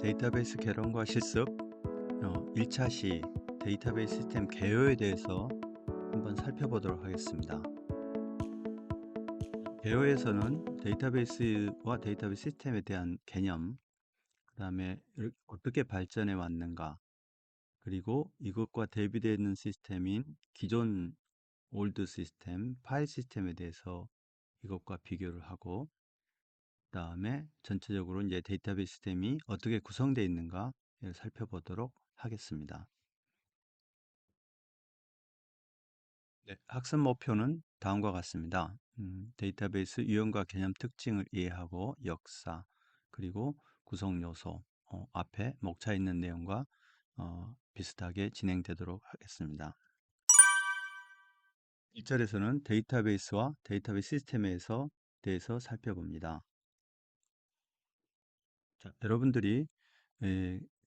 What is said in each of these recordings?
데이터베이스 개론과 실습 1차 시 데이터베이스 시스템 개요에 대해서 한번 살펴보도록 하겠습니다. 개요에서는 데이터베이스와 데이터베이스 시스템에 대한 개념, 그 다음에 어떻게 발전해 왔는가, 그리고 이것과 대비되어 있는 시스템인 기존 올드 시스템, 파일 시스템에 대해서 이것과 비교를 하고, 그 다음에 전체적으로 이제 데이터베이스 시스템이 어떻게 구성되어 있는가를 살펴보도록 하겠습니다. 네, 학습 목표는 다음과 같습니다. 데이터베이스 유형과 개념 특징을 이해하고 역사, 그리고 구성 요소, 앞에 목차 있는 내용과 비슷하게 진행되도록 하겠습니다. 1절에서는 데이터베이스와 데이터베이스 시스템에 대해서 살펴봅니다. 자, 여러분들이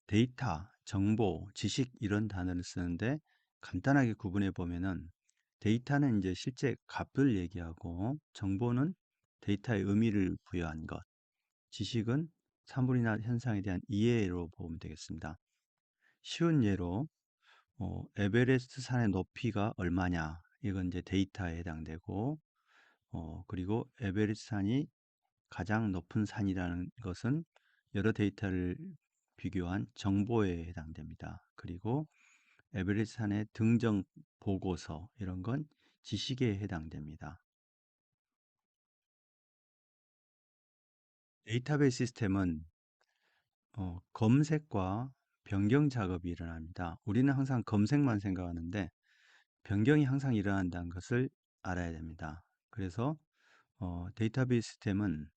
데이터, 정보, 지식 이런 단어를 쓰는데 간단하게 구분해 보면은 데이터는 이제 실제 값을 얘기하고 정보는 데이터의 의미를 부여한 것, 지식은 사물이나 현상에 대한 이해로 보면 되겠습니다. 쉬운 예로 에베레스트 산의 높이가 얼마냐 이건 이제 데이터에 해당되고 그리고 에베레스트 산이 가장 높은 산이라는 것은 여러 데이터를 비교한 정보에 해당됩니다. 그리고 에베레스트 산의 등정 보고서 이런 건 지식에 해당됩니다. 데이터베이스 시스템은 검색과 변경 작업이 일어납니다. 우리는 항상 검색만 생각하는데 변경이 항상 일어난다는 것을 알아야 됩니다. 그래서 데이터베이스 시스템은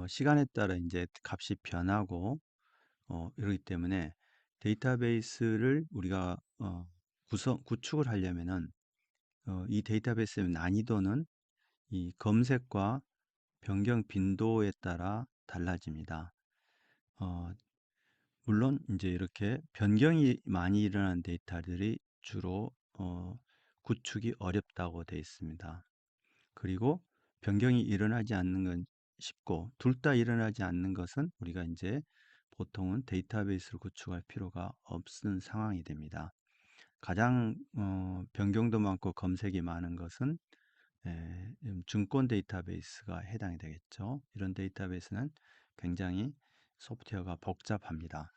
시간에 따라 이제 값이 변하고 이러기 때문에 데이터베이스를 우리가 구축을 하려면은 이 데이터베이스의 난이도는 이 검색과 변경 빈도에 따라 달라집니다. 어, 물론 이제 이렇게 변경이 많이 일어나는 데이터들이 주로 구축이 어렵다고 되어 있습니다. 그리고 변경이 일어나지 않는 건 쉽고 둘 다 일어나지 않는 것은 우리가 이제 보통은 데이터베이스를 구축할 필요가 없는 상황이 됩니다. 가장 변경도 많고 검색이 많은 것은 증권 데이터베이스가 해당이 되겠죠. 이런 데이터베이스는 굉장히 소프트웨어가 복잡합니다.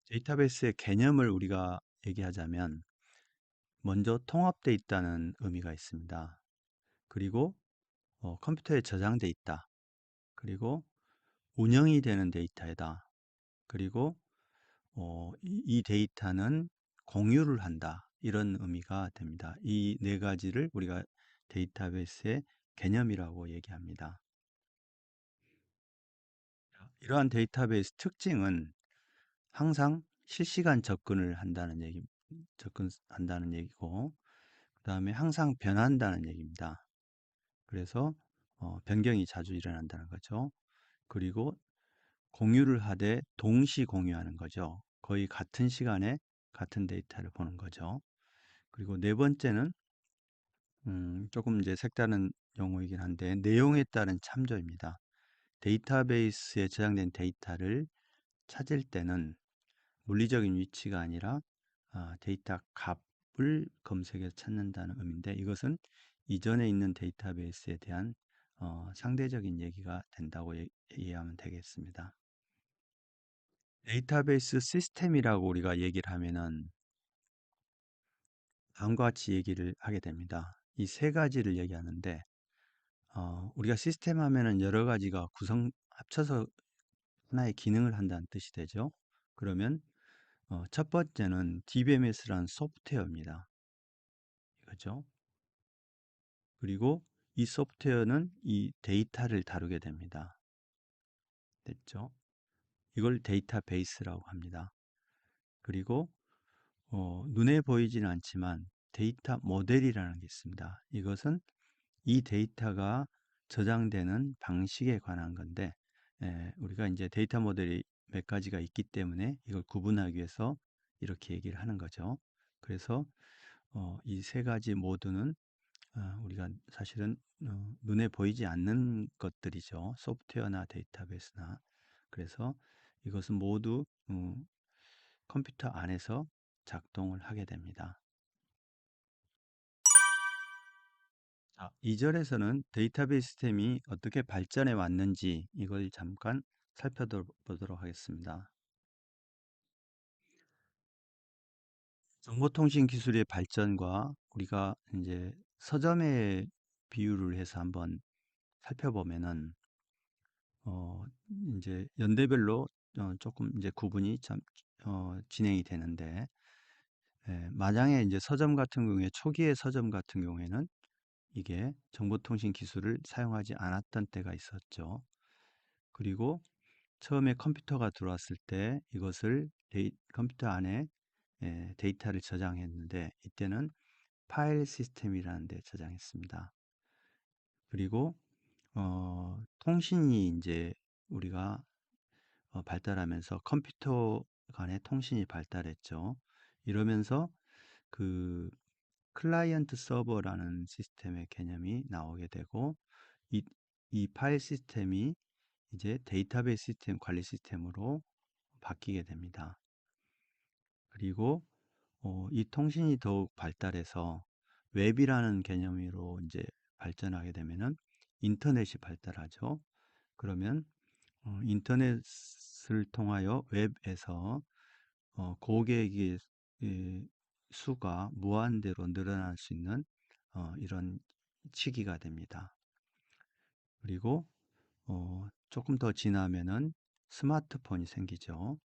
데이터베이스의 개념을 우리가 얘기하자면 먼저 통합되어 있다는 의미가 있습니다. 그리고 컴퓨터에 저장돼 있다. 그리고 운영이 되는 데이터이다. 그리고 이 데이터는 공유를 한다. 이런 의미가 됩니다. 이 네 가지를 우리가 데이터베이스의 개념이라고 얘기합니다. 이러한 데이터베이스 특징은 항상 실시간 접근한다는 얘기고, 그 다음에 항상 변한다는 얘기입니다. 그래서 변경이 자주 일어난다는 거죠. 그리고 공유를 하되 동시 공유하는 거죠. 거의 같은 시간에 같은 데이터를 보는 거죠. 그리고 네 번째는 조금 이제 색다른 용어이긴 한데 내용에 따른 참조입니다. 데이터베이스에 저장된 데이터를 찾을 때는 물리적인 위치가 아니라 데이터 값을 검색해서 찾는다는 의미인데 이것은 이전에 있는 데이터베이스에 대한 상대적인 얘기가 된다고 이해하면 되겠습니다. 데이터베이스 시스템이라고 우리가 얘기를 하면은 다음과 같이 얘기를 하게 됩니다. 이 세 가지를 얘기하는데 우리가 시스템 하면은 여러 가지가 합쳐서 하나의 기능을 한다는 뜻이 되죠. 그러면 첫 번째는 DBMS라는 소프트웨어입니다. 이거죠. 그리고 이 소프트웨어는 이 데이터를 다루게 됩니다. 됐죠? 이걸 데이터베이스라고 합니다. 그리고 눈에 보이지는 않지만 데이터 모델이라는 게 있습니다. 이것은 이 데이터가 저장되는 방식에 관한 건데 우리가 이제 데이터 모델이 몇 가지가 있기 때문에 이걸 구분하기 위해서 이렇게 얘기를 하는 거죠. 그래서 이 세 가지 모두는 우리가 사실은 눈에 보이지 않는 것들이죠. 소프트웨어나 데이터베이스나. 그래서 이것은 모두 컴퓨터 안에서 작동을 하게 됩니다. 2절에서는 데이터베이스 시스템이 어떻게 발전해 왔는지 이걸 잠깐 살펴보도록 하겠습니다. 정보통신 기술의 발전과 우리가 이제 서점에 비유를 해서 한번 살펴보면은 어 이제 연대별로 조금 이제 구분이 참 진행이 되는데, 만약에 이제 서점 같은 경우에 초기의 서점 같은 경우에는 이게 정보통신 기술을 사용하지 않았던 때가 있었죠. 그리고 처음에 컴퓨터가 들어왔을 때 이것을 컴퓨터 안에 데이터를 저장했는데, 이때는 파일 시스템이라는 데 저장했습니다. 그리고 통신이 이제 우리가 발달하면서 컴퓨터 간의 통신이 발달했죠. 이러면서 그 클라이언트 서버라는 시스템의 개념이 나오게 되고, 이, 이 파일 시스템이 이제 데이터베이스 시스템 관리 시스템으로 바뀌게 됩니다. 그리고 이 통신이 더욱 발달해서 웹이라는 개념으로 이제 발전하게 되면은 인터넷이 발달하죠. 그러면 인터넷을 통하여 웹에서 고객의 수가 무한대로 늘어날 수 있는 이런 시기가 됩니다. 그리고 조금 더 지나면은 스마트폰이 생기죠.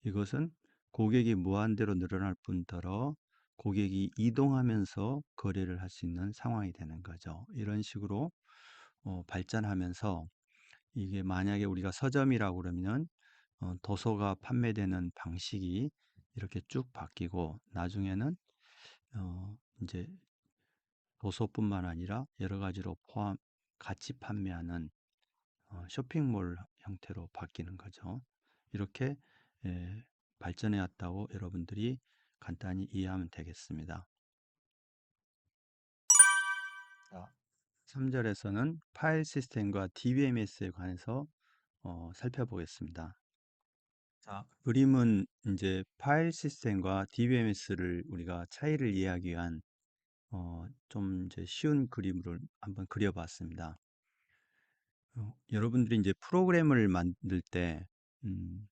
이것은 고객이 무한대로 늘어날 뿐더러 고객이 이동하면서 거래를 할 수 있는 상황이 되는 거죠. 이런 식으로 발전하면서, 이게 만약에 우리가 서점이라고 그러면 도서가 판매되는 방식이 이렇게 쭉 바뀌고, 나중에는 이제 도서뿐만 아니라 여러 가지로 같이 판매하는 쇼핑몰 형태로 바뀌는 거죠. 이렇게 발전해 왔다고 여러분들이 간단히 이해하면 되겠습니다. 자, 3절에서는 파일 시스템과 DBMS에 관해서 살펴보겠습니다. 자, 그림은 이제 파일 시스템과 DBMS를 우리가 차이를 이해하기 위한 좀 이제 쉬운 그림으로 한번 그려봤습니다. 여러분들이 이제 프로그램을 만들 때 음,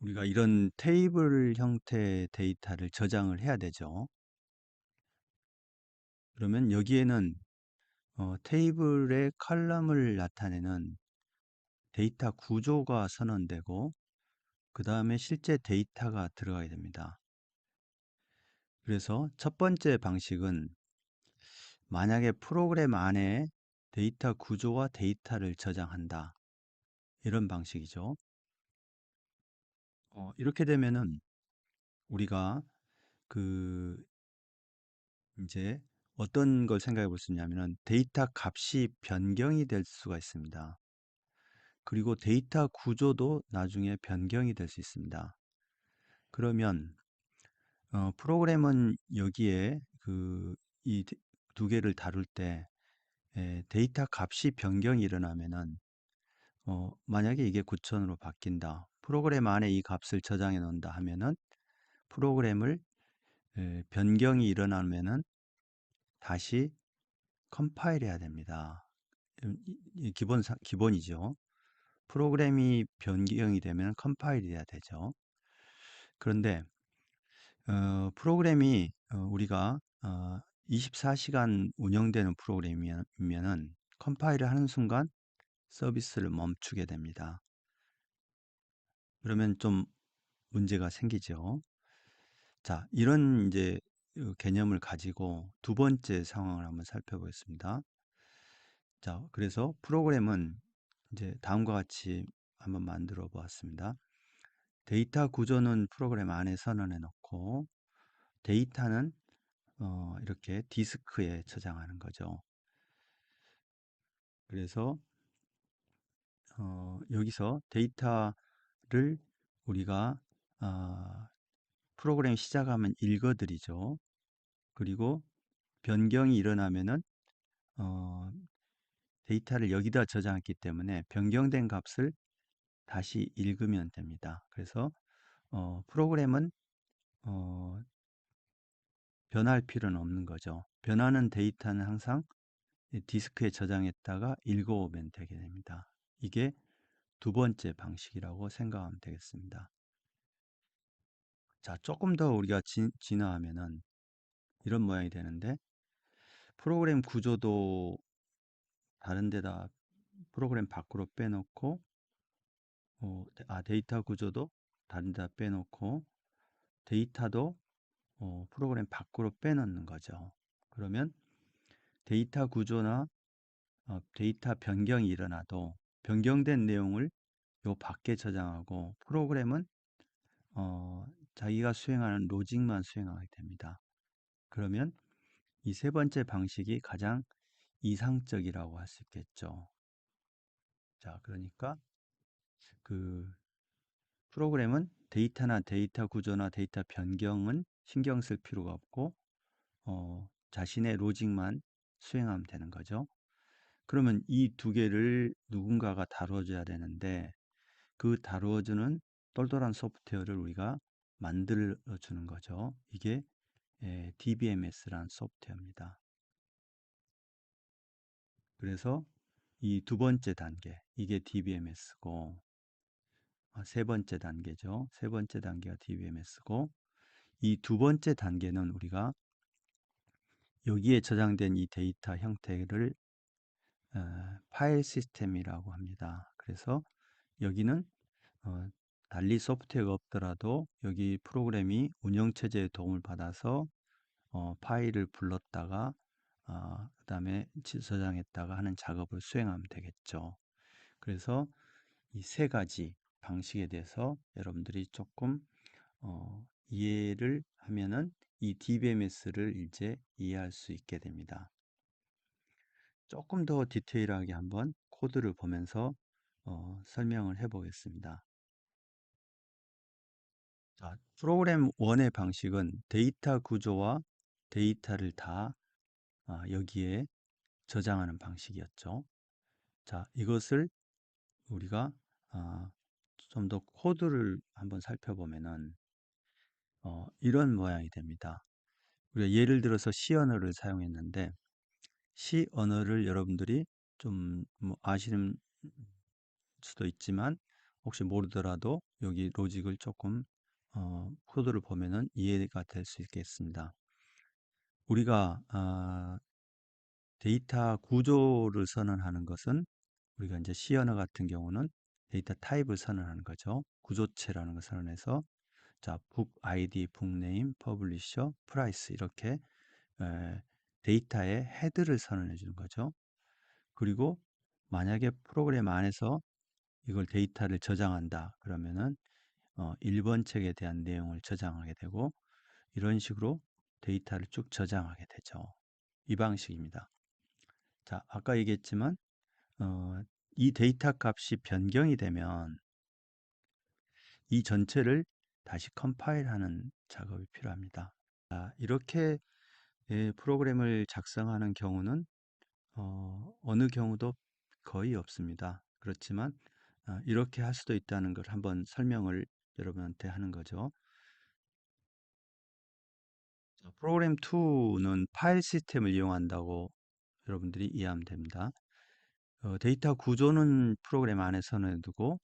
우리가 이런 테이블 형태의 데이터를 저장을 해야 되죠. 그러면 여기에는 테이블의 컬럼을 나타내는 데이터 구조가 선언되고, 그 다음에 실제 데이터가 들어가야 됩니다. 그래서 첫 번째 방식은 만약에 프로그램 안에 데이터 구조와 데이터를 저장한다, 이런 방식이죠. 이렇게 되면은 우리가 그 이제 어떤 걸 생각해 볼 수 있냐면은 데이터 값이 변경이 될 수가 있습니다. 그리고 데이터 구조도 나중에 변경이 될 수 있습니다. 그러면 프로그램은 여기에 이 두 개를 다룰 때 데이터 값이 변경이 일어나면은 만약에 이게 9,000으로 바뀐다, 프로그램 안에 이 값을 저장해 놓는다 하면은 프로그램을 변경이 일어나면은 다시 컴파일 해야 됩니다. 기본이죠. 프로그램이 변경이 되면 컴파일이 돼야 되죠. 그런데 프로그램이 우리가 24시간 운영되는 프로그램이면은 컴파일을 하는 순간 서비스를 멈추게 됩니다. 그러면 좀 문제가 생기죠. 자, 이런 이제 개념을 가지고 두 번째 상황을 한번 살펴보겠습니다. 자, 그래서 프로그램은 이제 다음과 같이 한번 만들어 보았습니다. 데이터 구조는 프로그램 안에 선언해 놓고, 데이터는 이렇게 디스크에 저장하는 거죠. 그래서 여기서 데이터를 우리가 프로그램 시작하면 읽어드리죠. 그리고 변경이 일어나면은 어, 데이터를 여기다 저장했기 때문에 변경된 값을 다시 읽으면 됩니다. 그래서 프로그램은 어, 변할 필요는 없는 거죠. 변하는 데이터는 항상 디스크에 저장했다가 읽어오면 되게 됩니다. 이게 두 번째 방식이라고 생각하면 되겠습니다. 자, 조금 더 우리가 진화하면은 이런 모양이 되는데 프로그램 구조도 다른 데다 프로그램 밖으로 빼놓고 데이터 구조도 다른 데다 빼놓고 데이터도 프로그램 밖으로 빼놓는 거죠. 그러면 데이터 구조나 데이터 변경이 일어나도 변경된 내용을 요 밖에 저장하고 프로그램은 자기가 수행하는 로직만 수행하게 됩니다. 그러면 이 세 번째 방식이 가장 이상적이라고 할 수 있겠죠. 자, 그러니까 그 프로그램은 데이터나 데이터 구조나 데이터 변경은 신경 쓸 필요가 없고 자신의 로직만 수행하면 되는 거죠. 그러면 이 두 개를 누군가가 다뤄줘야 되는데 그 다루어주는 똘똘한 소프트웨어를 우리가 만들어 주는 거죠. 이게 DBMS라는 소프트웨어입니다. 그래서 이 두 번째 단계, 이게 DBMS고 세 번째 단계죠. 세 번째 단계가 DBMS고 이 두 번째 단계는 우리가 여기에 저장된 이 데이터 형태를 파일 시스템이라고 합니다. 그래서 여기는 어, 달리 소프트웨어가 없더라도 여기 프로그램이 운영체제의 도움을 받아서 파일을 불렀다가 그 다음에 저장했다가 하는 작업을 수행하면 되겠죠. 그래서 이 세 가지 방식에 대해서 여러분들이 조금 이해를 하면은 이 DBMS를 이제 이해할 수 있게 됩니다. 조금 더 디테일하게 한번 코드를 보면서 설명을 해 보겠습니다. 자, 프로그램 1의 방식은 데이터 구조와 데이터를 다 여기에 저장하는 방식이었죠. 자, 이것을 우리가 좀 더 코드를 한번 살펴보면은 이런 모양이 됩니다. 우리가 예를 들어서 C 언어를 사용했는데 C 언어를 여러분들이 좀뭐 아시는 수도 있지만 혹시 모르더라도 여기 로직을 조금 코드를 보면은 이해가 될 수 있겠습니다. 우리가 데이터 구조를 선언하는 것은 우리가 이제 C 언어 같은 경우는 데이터 타입을 선언하는 거죠. 구조체라는 걸 선언해서 자, 북 아이디, 북 네임, 퍼블리셔, 프라이스 이렇게 에, 데이터의 헤드를 선언해 주는 거죠. 그리고 만약에 프로그램 안에서 이걸 데이터를 저장한다 그러면은 1번 책에 대한 내용을 저장하게 되고 이런 식으로 데이터를 쭉 저장하게 되죠. 이 방식입니다. 자, 아까 얘기했지만 이 데이터 값이 변경이 되면 이 전체를 다시 컴파일하는 작업이 필요합니다. 자, 이렇게 프로그램을 작성하는 경우는 어느 경우도 거의 없습니다. 그렇지만 이렇게 할 수도 있다는 걸 한번 설명을 여러분한테 하는 거죠. 자, 프로그램 2는 파일 시스템을 이용한다고 여러분들이 이해하면 됩니다. 데이터 구조는 프로그램 안에 선언해두고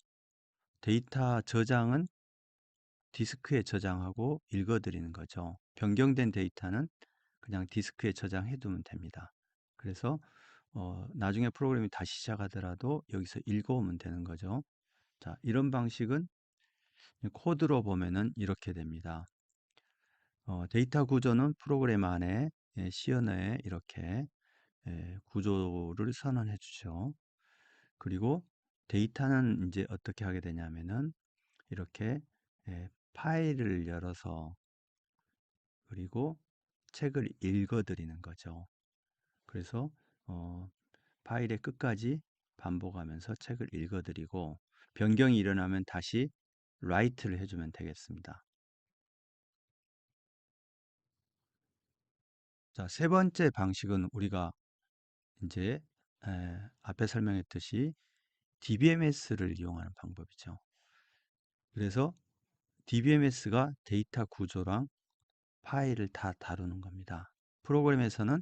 데이터 저장은 디스크에 저장하고 읽어드리는 거죠. 변경된 데이터는 그냥 디스크에 저장해 두면 됩니다. 그래서 나중에 프로그램이 다시 시작하더라도 여기서 읽어오면 되는 거죠. 자, 이런 방식은 코드로 보면은 이렇게 됩니다. 데이터 구조는 프로그램 안에 C 언어에 이렇게 구조를 선언해 주죠. 그리고 데이터는 이제 어떻게 하게 되냐면은 이렇게 파일을 열어서 그리고 책을 읽어 드리는 거죠. 그래서 파일의 끝까지 반복하면서 책을 읽어 드리고 변경이 일어나면 다시 라이트를 해주면 되겠습니다. 자, 세 번째 방식은 우리가 이제 앞에 설명했듯이 DBMS를 이용하는 방법이죠. 그래서 DBMS가 데이터 구조랑 파일을 다 다루는 겁니다. 프로그램에서는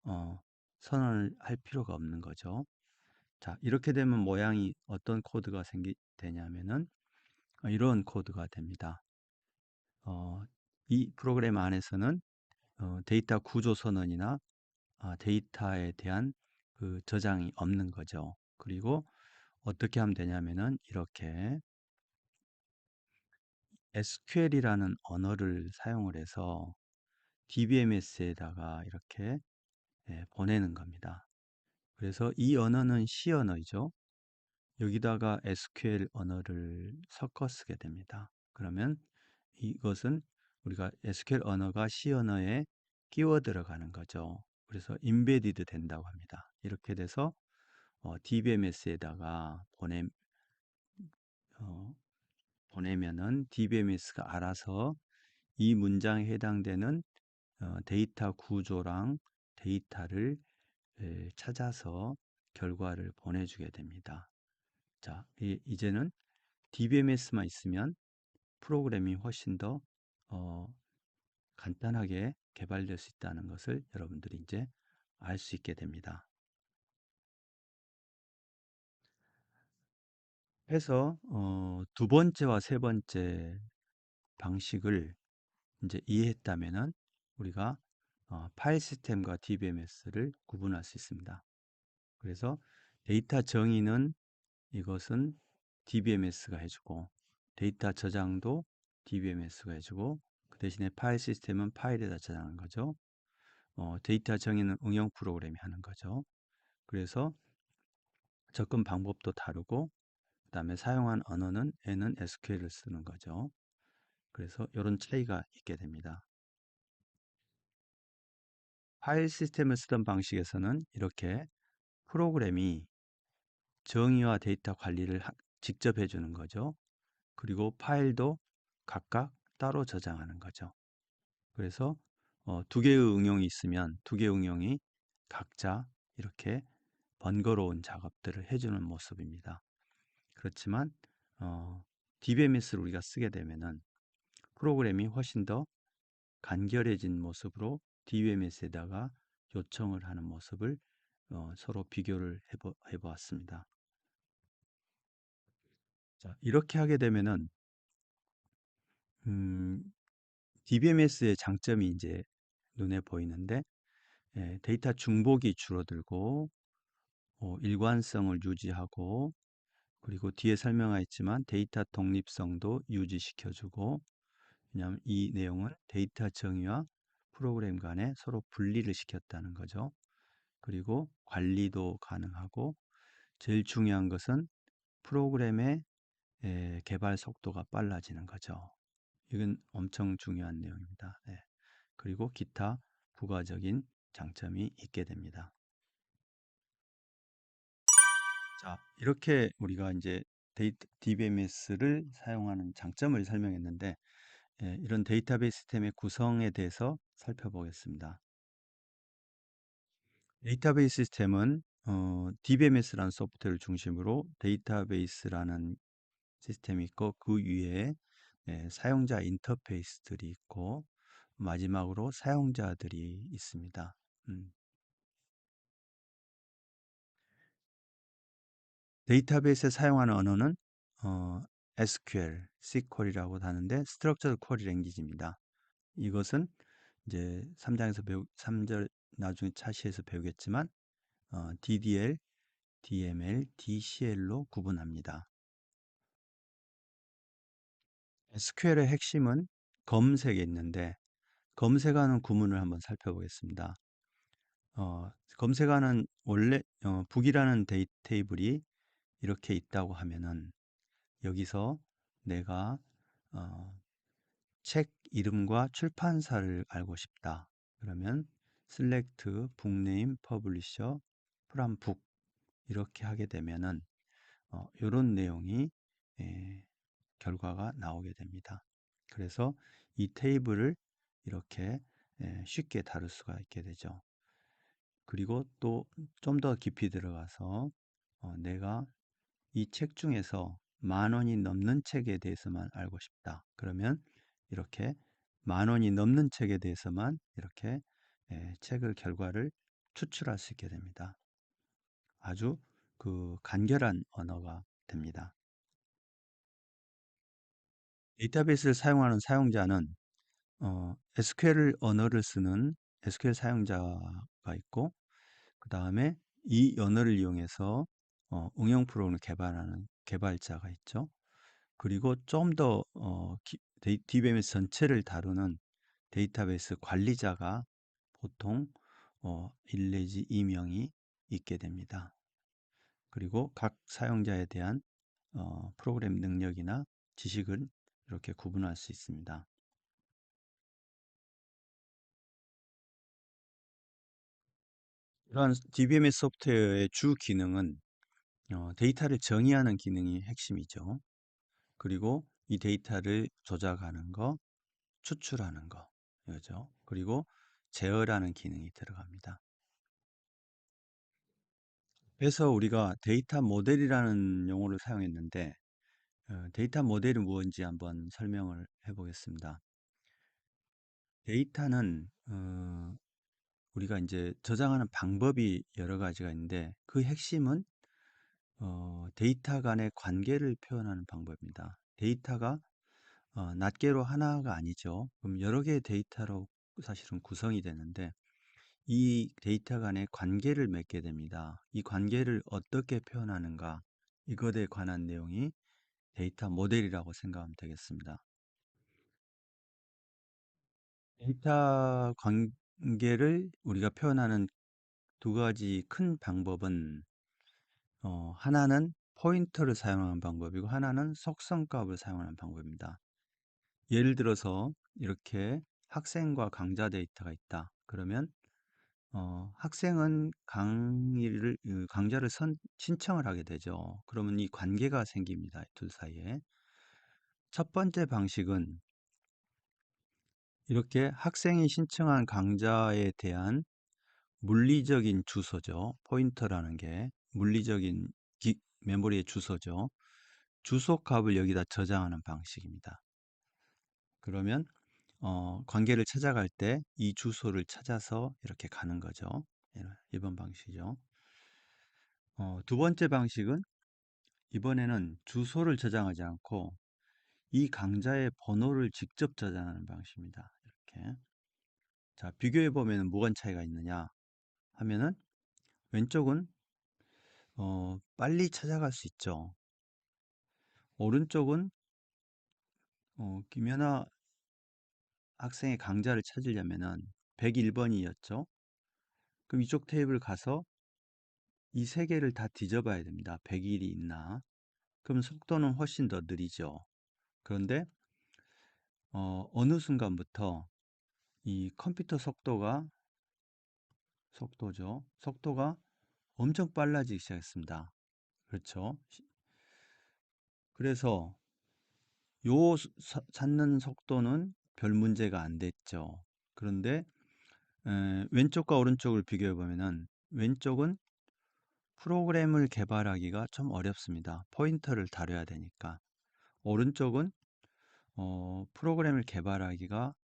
어, 선언을 할 필요가 없는 거죠. 자, 이렇게 되면 모양이 어떤 코드가 되냐면은 이런 코드가 됩니다. 이 프로그램 안에서는 데이터 구조 선언이나 데이터에 대한 그 저장이 없는 거죠. 그리고 어떻게 하면 되냐면은 이렇게 SQL이라는 언어를 사용을 해서 DBMS에다가 이렇게 보내는 겁니다. 그래서 이 언어는 C 언어이죠. 여기다가 SQL 언어를 섞어 쓰게 됩니다. 그러면 이것은 우리가 SQL 언어가 C 언어에 끼워 들어가는 거죠. 그래서 인베디드 된다고 합니다. 이렇게 돼서 DBMS에다가 어, 보내면은 DBMS가 알아서 이 문장에 해당되는 데이터 구조랑 데이터를 찾아서 결과를 보내주게 됩니다. 자, 이제는 DBMS만 있으면 프로그램이 훨씬 더 어, 간단하게 개발될 수 있다는 것을 여러분들이 이제 알 수 있게 됩니다. 해서 두 번째와 세 번째 방식을 이제 이해했다면은 우리가 파일 시스템과 DBMS를 구분할 수 있습니다. 그래서 데이터 정의는 이것은 DBMS가 해주고 데이터 저장도 DBMS가 해주고 그 대신에 파일 시스템은 파일에다 저장하는 거죠. 데이터 정의는 응용 프로그램이 하는 거죠. 그래서 접근 방법도 다르고 그 다음에 사용한 언어는 N은 SQL을 쓰는 거죠. 그래서 이런 차이가 있게 됩니다. 파일 시스템을 쓰던 방식에서는 이렇게 프로그램이 정의와 데이터 관리를 직접 해주는 거죠. 그리고 파일도 각각 따로 저장하는 거죠. 그래서 두 개의 응용이 있으면 두 개의 응용이 각자 이렇게 번거로운 작업들을 해주는 모습입니다. 그렇지만 DBMS를 우리가 쓰게 되면은 프로그램이 훨씬 더 간결해진 모습으로 DBMS에다가 요청을 하는 모습을 서로 비교를 해보았습니다. 자, 이렇게 하게 되면은 음, DBMS의 장점이 이제 눈에 보이는데 데이터 중복이 줄어들고 일관성을 유지하고 그리고 뒤에 설명하였지만 데이터 독립성도 유지시켜주고 왜냐하면 이 내용은 데이터 정의와 프로그램 간에 서로 분리를 시켰다는 거죠. 그리고 관리도 가능하고 제일 중요한 것은 프로그램의 개발 속도가 빨라지는 거죠. 이건 엄청 중요한 내용입니다. 네. 그리고 기타 부가적인 장점이 있게 됩니다. 자, 이렇게 우리가 이제 DBMS를 사용하는 장점을 설명했는데 이런 데이터베이스 시스템의 구성에 대해서 살펴보겠습니다. 데이터베이스 시스템은 DBMS라는 소프트웨어를 중심으로 데이터베이스라는 시스템이 있고 그 위에 사용자 인터페이스들이 있고 마지막으로 사용자들이 있습니다. 데이터베이스에 사용하는 언어는 SQL, SQL이라고 하는데 Structured Query Language입니다. 이것은 이제 3장에서 3절 나중에 차시에서 배우겠지만 DDL, DML, DCL로 구분합니다. SQL의 핵심은 검색에 있는데 검색하는 구문을 한번 살펴보겠습니다. 검색하는 원래 북이라는 테이블이 이렇게 있다고 하면은 여기서 내가 어, 책 이름과 출판사를 알고 싶다. 그러면 select book name publisher from book 이렇게 하게 되면은 이런 내용이 결과가 나오게 됩니다. 그래서 이 테이블을 이렇게 쉽게 다룰 수가 있게 되죠. 그리고 또 좀 더 깊이 들어가서 내가 이 책 중에서 10,000원이 넘는 책에 대해서만 알고 싶다. 그러면 이렇게 10,000원이 넘는 책에 대해서만 이렇게 책을 결과를 추출할 수 있게 됩니다. 아주 그 간결한 언어가 됩니다. 데이터베이스를 사용하는 사용자는 SQL 언어를 쓰는 SQL 사용자가 있고, 그 다음에 이 언어를 이용해서 응용 프로그램을 개발하는 개발자가 있죠. 그리고 좀 더 DBMS 전체를 다루는 데이터베이스 관리자가 보통 1 내지 2명이 있게 됩니다. 그리고 각 사용자에 대한 프로그램 능력이나 지식을 이렇게 구분할 수 있습니다. 이러한 DBMS 소프트웨어의 주 기능은 데이터를 정의하는 기능이 핵심이죠. 그리고 이 데이터를 조작하는 거, 추출하는 거, 이거죠. 그리고 제어라는 기능이 들어갑니다. 그래서 우리가 데이터 모델이라는 용어를 사용했는데, 데이터 모델이 무엇인지 한번 설명을 해보겠습니다. 데이터는 우리가 이제 저장하는 방법이 여러 가지가 있는데, 그 핵심은 데이터 간의 관계를 표현하는 방법입니다. 데이터가 낱개로 하나가 아니죠. 그럼 여러 개의 데이터로 사실은 구성이 되는데, 이 데이터 간의 관계를 맺게 됩니다. 이 관계를 어떻게 표현하는가, 이것에 관한 내용이 데이터 모델이라고 생각하면 되겠습니다. 데이터 관계를 우리가 표현하는 두 가지 큰 방법은 하나는 포인터를 사용하는 방법이고, 하나는 속성값을 사용하는 방법입니다. 예를 들어서 이렇게 학생과 강좌 데이터가 있다. 그러면 학생은 강좌를 신청을 하게 되죠. 그러면 이 관계가 생깁니다. 둘 사이에. 첫 번째 방식은 이렇게 학생이 신청한 강좌에 대한 물리적인 주소죠. 포인터라는 게 물리적인 메모리의 주소죠. 주소 값을 여기다 저장하는 방식입니다. 그러면 관계를 찾아갈 때 이 주소를 찾아서 이렇게 가는 거죠. 1번 방식이죠. 두 번째 방식은 이번에는 주소를 저장하지 않고 이 강좌의 번호를 직접 저장하는 방식입니다. 이렇게. 자, 비교해 보면 뭐가 차이가 있느냐 하면은 왼쪽은 빨리 찾아갈 수 있죠. 오른쪽은 김연아 학생의 강좌를 찾으려면은 101번이었죠. 그럼 이쪽 테이블 가서 이 세 개를 다 뒤져봐야 됩니다. 100일이 있나? 그럼 속도는 훨씬 더 느리죠. 그런데 어느 순간부터 이 컴퓨터 속도죠. 속도가 엄청 빨라지기 시작했습니다. 그렇죠. 그래서 요 찾는 속도는 별 문제가 안 됐죠. 그런데 왼쪽과 오른쪽을 비교해 보면은 왼쪽은 프로그램을 개발하기가 좀 어렵습니다. 포인터를 다뤄야 되니까. 오른쪽은 프로그램을 개발하기가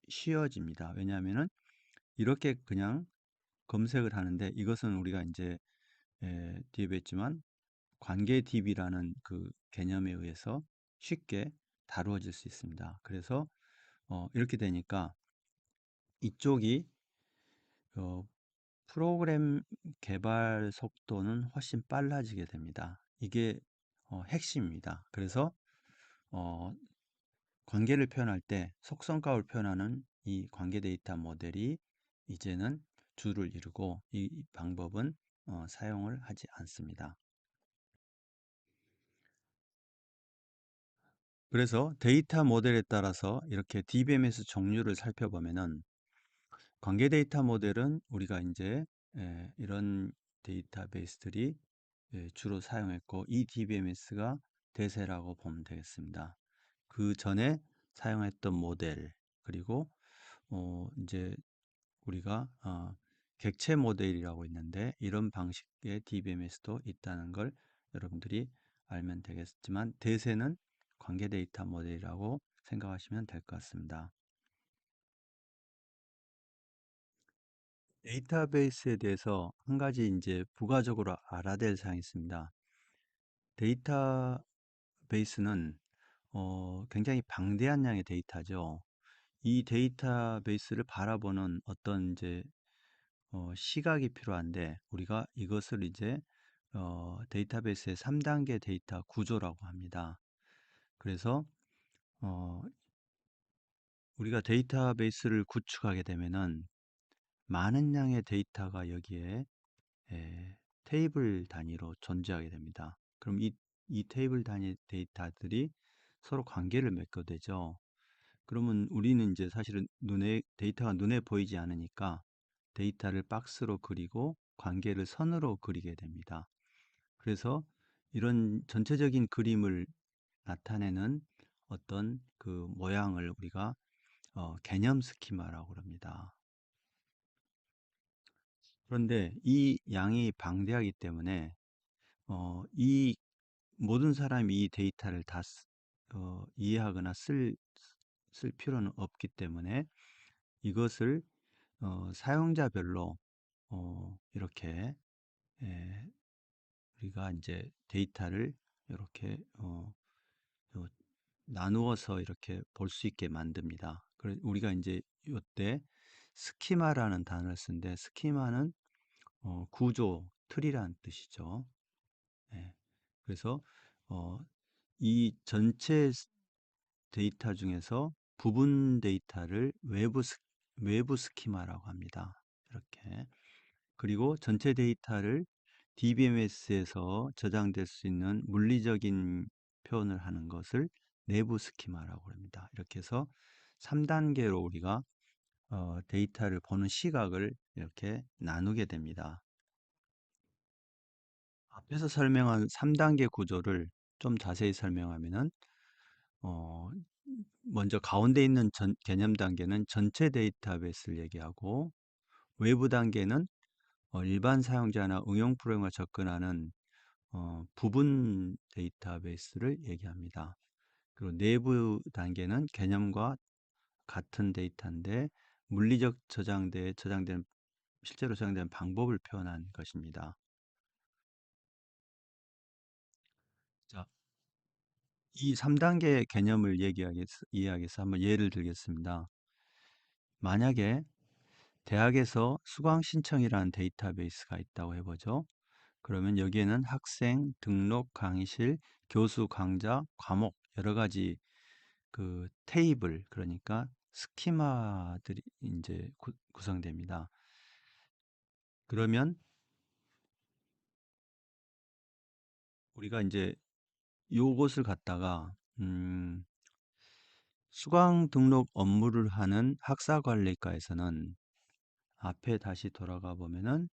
쉬워집니다. 왜냐하면은 이렇게 그냥 검색을 하는데, 이것은 우리가 이제 뒤에 뵀지만 관계 DB라는 그 개념에 의해서 쉽게 다루어질 수 있습니다. 그래서 이렇게 되니까 이쪽이 어, 프로그램 개발 속도는 훨씬 빨라지게 됩니다. 이게 핵심입니다. 그래서 어, 관계를 표현할 때 속성값을 표현하는 이 관계 데이터 모델이 이제는 주를 이루고, 이 방법은 사용을 하지 않습니다. 그래서 데이터 모델에 따라서 이렇게 DBMS 종류를 살펴보면은, 관계 데이터 모델은 우리가 이제 이런 데이터베이스들이 주로 사용했고, 이 DBMS가 대세라고 보면 되겠습니다. 그 전에 사용했던 모델, 그리고 이제 우리가 객체 모델이라고 있는데 이런 방식의 DBMS도 있다는 걸 여러분들이 알면 되겠지만 대세는 관계 데이터 모델이라고 생각하시면 될 것 같습니다. 데이터베이스에 대해서 한 가지 이제 부가적으로 알아야 될 사항이 있습니다. 데이터베이스는 굉장히 방대한 양의 데이터죠. 이 데이터베이스를 바라보는 어떤 이제 시각이 필요한데 우리가 이것을 이제 데이터베이스의 3단계 데이터 구조라고 합니다. 그래서 어, 우리가 데이터베이스를 구축하게 되면은 많은 양의 데이터가 여기에 테이블 단위로 존재하게 됩니다. 그럼 이 테이블 단위 데이터들이 서로 관계를 맺게 되죠. 그러면 우리는 이제 사실은 데이터가 눈에 보이지 않으니까 데이터를 박스로 그리고 관계를 선으로 그리게 됩니다. 그래서 이런 전체적인 그림을 나타내는 어떤 그 모양을 우리가 개념 스키마라고 합니다. 그런데 이 양이 방대하기 때문에 이 모든 사람이 이 데이터를 다 이해하거나 쓸 필요는 없기 때문에 이것을 사용자별로 이렇게 예, 우리가 이제 데이터를 이렇게 요- 나누어서 이렇게 볼 수 있게 만듭니다. 그래서 우리가 이제 이때 스키마라는 단어를 쓰는데 스키마는 구조, 틀이라는 뜻이죠. 예. 그래서 어, 이 전체 데이터 중에서 부분 데이터를 외부 스키마라고 합니다. 이렇게. 그리고 전체 데이터를 DBMS에서 저장될 수 있는 물리적인 표현을 하는 것을 내부 스키마라고 합니다. 이렇게 해서 3단계로 우리가 데이터를 보는 시각을 이렇게 나누게 됩니다. 앞에서 설명한 3단계 구조를 좀 자세히 설명하면은 어, 먼저 가운데 있는 개념 단계는 전체 데이터베이스를 얘기하고 외부 단계는 일반 사용자나 응용 프로그램과 접근하는 부분 데이터베이스를 얘기합니다. 그리고 내부 단계는 개념과 같은 데이터인데 물리적 저장된 실제로 저장된 방법을 표현한 것입니다. 자, 이 3단계 개념을 이해하기 위해서 한번 예를 들겠습니다. 만약에 대학에서 수강 신청이라는 데이터베이스가 있다고 해보죠. 그러면 여기에는 학생, 등록, 강의실, 교수, 강좌, 과목 여러 가지 그 테이블 그러니까 스키마들이 이제 구성됩니다. 그러면 우리가 이제 요것을 갖다가 수강 등록 업무를 하는 학사관리과에서는 앞에 다시 돌아가 보면은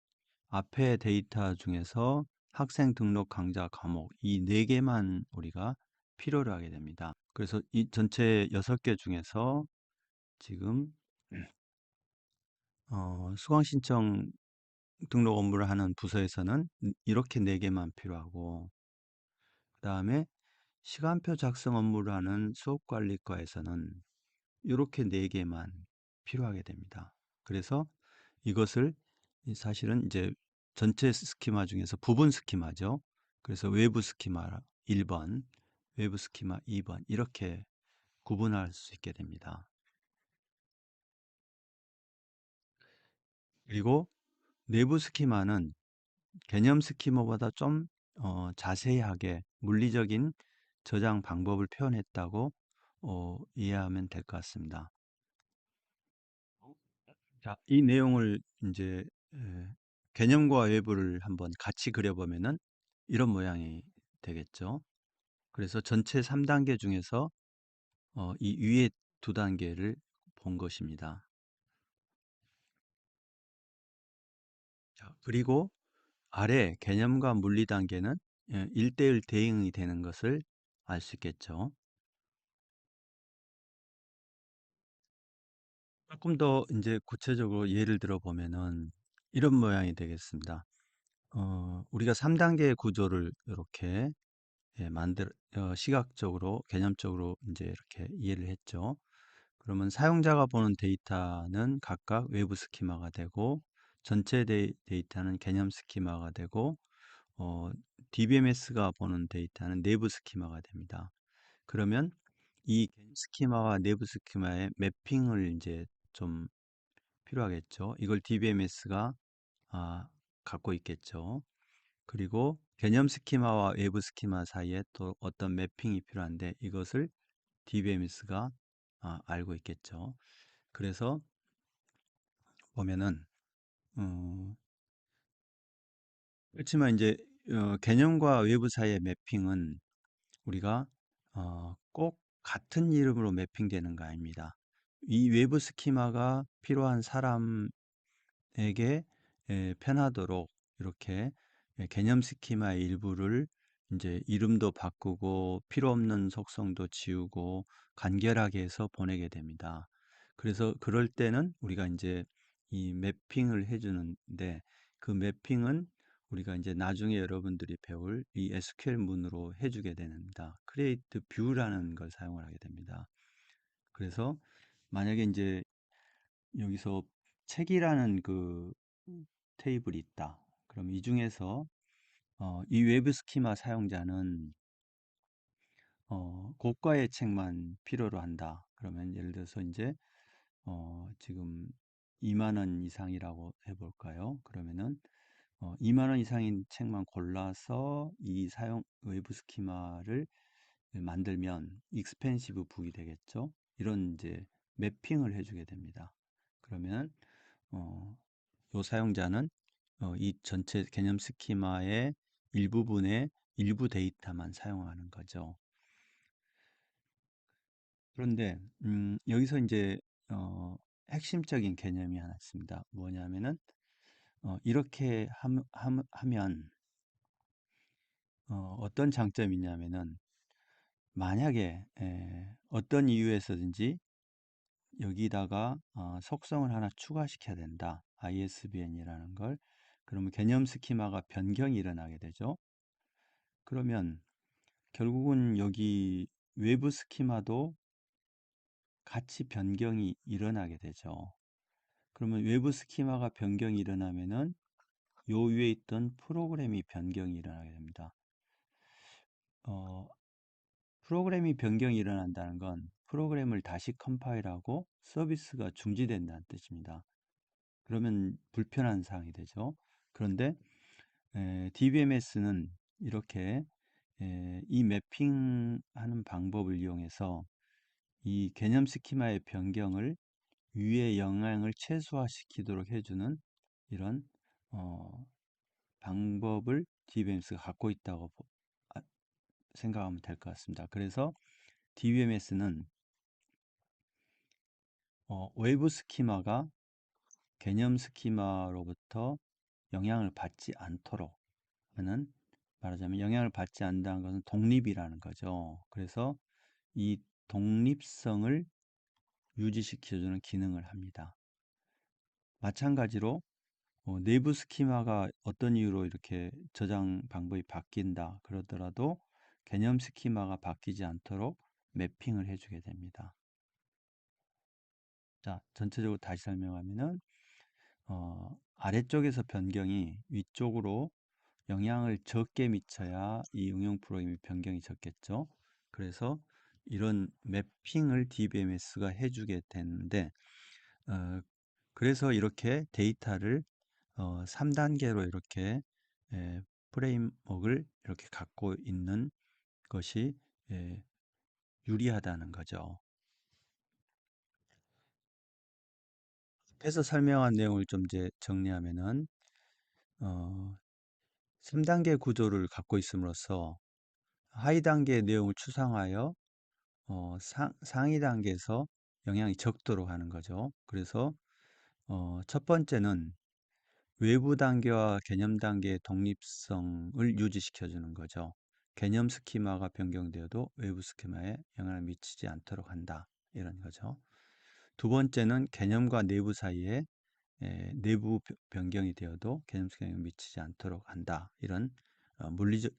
앞에 데이터 중에서 학생 등록 강좌 과목 이 네 개만 우리가 필요로 하게 됩니다. 그래서 이 전체 6개 중에서 지금 수강 신청 등록 업무를 하는 부서에서는 이렇게 네 개만 필요하고 그다음에 시간표 작성 업무를 하는 수업관리과에서는 이렇게 네 개만 필요하게 됩니다. 그래서 이것을 사실은 이제 전체 스키마 중에서 부분 스키마죠. 그래서 외부 스키마 1번, 외부 스키마 2번 이렇게 구분할 수 있게 됩니다. 그리고 내부 스키마는 개념 스키마보다 좀 자세하게 물리적인 저장 방법을 표현했다고 이해하면 될 것 같습니다. 자, 이 내용을 이제 개념과 외부를 한번 같이 그려보면은 이런 모양이 되겠죠. 그래서 전체 3단계 중에서 이 위에 2단계를 본 것입니다. 자, 그리고 아래 개념과 물리 단계는 1대1 대응이 되는 것을 알 수 있겠죠. 조금 더 이제 구체적으로 예를 들어 보면은 이런 모양이 되겠습니다. 우리가 3단계 구조를 이렇게 시각적으로, 개념적으로 이제 이렇게 이해를 했죠. 그러면 사용자가 보는 데이터는 각각 외부 스키마가 되고, 전체 데이터는 개념 스키마가 되고, 어, DBMS가 보는 데이터는 내부 스키마가 됩니다. 그러면 이 개념 스키마와 내부 스키마의 매핑을 이제 좀 필요하겠죠. 이걸 DBMS가 갖고 있겠죠. 그리고 개념 스키마와 외부 스키마 사이에 또 어떤 매핑이 필요한데 이것을 DBMS가 알고 있겠죠. 그래서 보면은 어, 그렇지만 이제 개념과 외부 사이의 매핑은 우리가 꼭 같은 이름으로 매핑되는 거 아닙니다. 이 외부 스키마가 필요한 사람 에게 편하도록 이렇게 개념 스키마의 일부를 이제 이름도 바꾸고 필요 없는 속성도 지우고 간결하게 해서 보내게 됩니다. 그래서 그럴 때는 우리가 이제 이 매핑을 해주는데 그 매핑은 우리가 이제 나중에 여러분들이 배울 이 SQL 문으로 해주게 됩니다. create view라는 걸 사용을 하게 됩니다. 그래서 만약에 이제 여기서 책이라는 그 테이블이 있다. 그럼 이 중에서 이 외부 스키마 사용자는 고가의 책만 필요로 한다. 그러면 예를 들어서 이제 지금 2만 원 이상이라고 해볼까요? 그러면은 2만 원 이상인 책만 골라서 이 외부 스키마를 만들면 익스펜시브 북이 되겠죠. 이런 이제 매핑을 해주게 됩니다. 그러면 어, 요 사용자는 이 전체 개념 스키마의 일부분의 일부 데이터만 사용하는 거죠. 그런데 여기서 이제 핵심적인 개념이 하나 있습니다. 뭐냐면은 이렇게 하면 어떤 장점이 있냐면은 만약에 어떤 이유에서든지 여기다가 속성을 하나 추가시켜야 된다. ISBN이라는 걸. 그러면 개념 스키마가 변경이 일어나게 되죠. 그러면 결국은 여기 외부 스키마도 같이 변경이 일어나게 되죠. 그러면 외부 스키마가 변경이 일어나면은 요 위에 있던 프로그램이 변경이 일어나게 됩니다. 어, 프로그램이 변경이 일어난다는 건 프로그램을 다시 컴파일하고 서비스가 중지된다는 뜻입니다. 그러면 불편한 사항이 되죠. 그런데 DBMS는 이렇게 이 매핑하는 방법을 이용해서 이 개념 스키마의 변경을 위의 영향을 최소화시키도록 해주는 이런 어, 방법을 DBMS가 갖고 있다고 생각하면 될 것 같습니다. 그래서 DBMS는 외부 스키마가 개념 스키마로부터 영향을 받지 않도록 하는, 말하자면 영향을 받지 않는다는 것은 독립이라는 거죠. 그래서 이 독립성을 유지시켜주는 기능을 합니다. 마찬가지로 내부 스키마가 어떤 이유로 이렇게 저장 방법이 바뀐다 그러더라도 개념 스키마가 바뀌지 않도록 매핑을 해주게 됩니다. 자, 전체적으로 다시 설명하면은 아래쪽에서 변경이 위쪽으로 영향을 적게 미쳐야 이 응용 프로그램의 변경이 적겠죠. 그래서 이런 매핑을 DBMS가 해주게 되는데 어, 그래서 이렇게 데이터를 3단계로 이렇게 프레임워크를 이렇게 갖고 있는 것이 유리하다는 거죠. 앞에서 설명한 내용을 좀 이제 정리하면은 어, 3단계 구조를 갖고 있음으로써 하위 단계의 내용을 추상하여 상위 단계에서 영향이 적도록 하는 거죠. 그래서 첫 번째는 외부 단계와 개념 단계의 독립성을 유지시켜 주는 거죠. 개념 스키마가 변경되어도 외부 스키마에 영향을 미치지 않도록 한다. 이런 거죠. 두 번째는 개념과 내부 사이에 내부 변경이 되어도 개념성 영향을 미치지 않도록 한다. 이런 물리적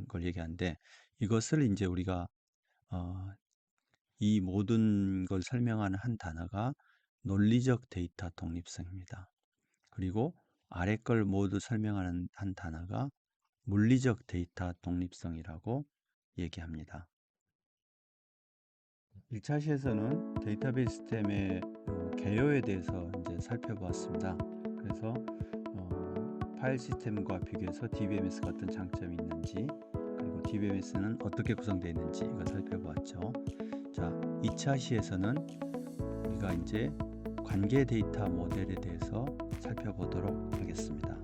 걸 얘기하는데, 이것을 이제 우리가 이 모든 걸 설명하는 한 단어가 논리적 데이터 독립성입니다. 그리고 아래 걸 모두 설명하는 한 단어가 물리적 데이터 독립성이라고 얘기합니다. 1차 시에서는 데이터베이스 시스템의 개요에 대해서 이제 살펴보았습니다. 그래서 파일 시스템과 비교해서 DBMS가 어떤 장점이 있는지, 그리고 DBMS는 어떻게 구성되어 있는지 이걸 살펴보았죠. 자, 2차 시에서는 우리가 이제 관계 데이터 모델에 대해서 살펴보도록 하겠습니다.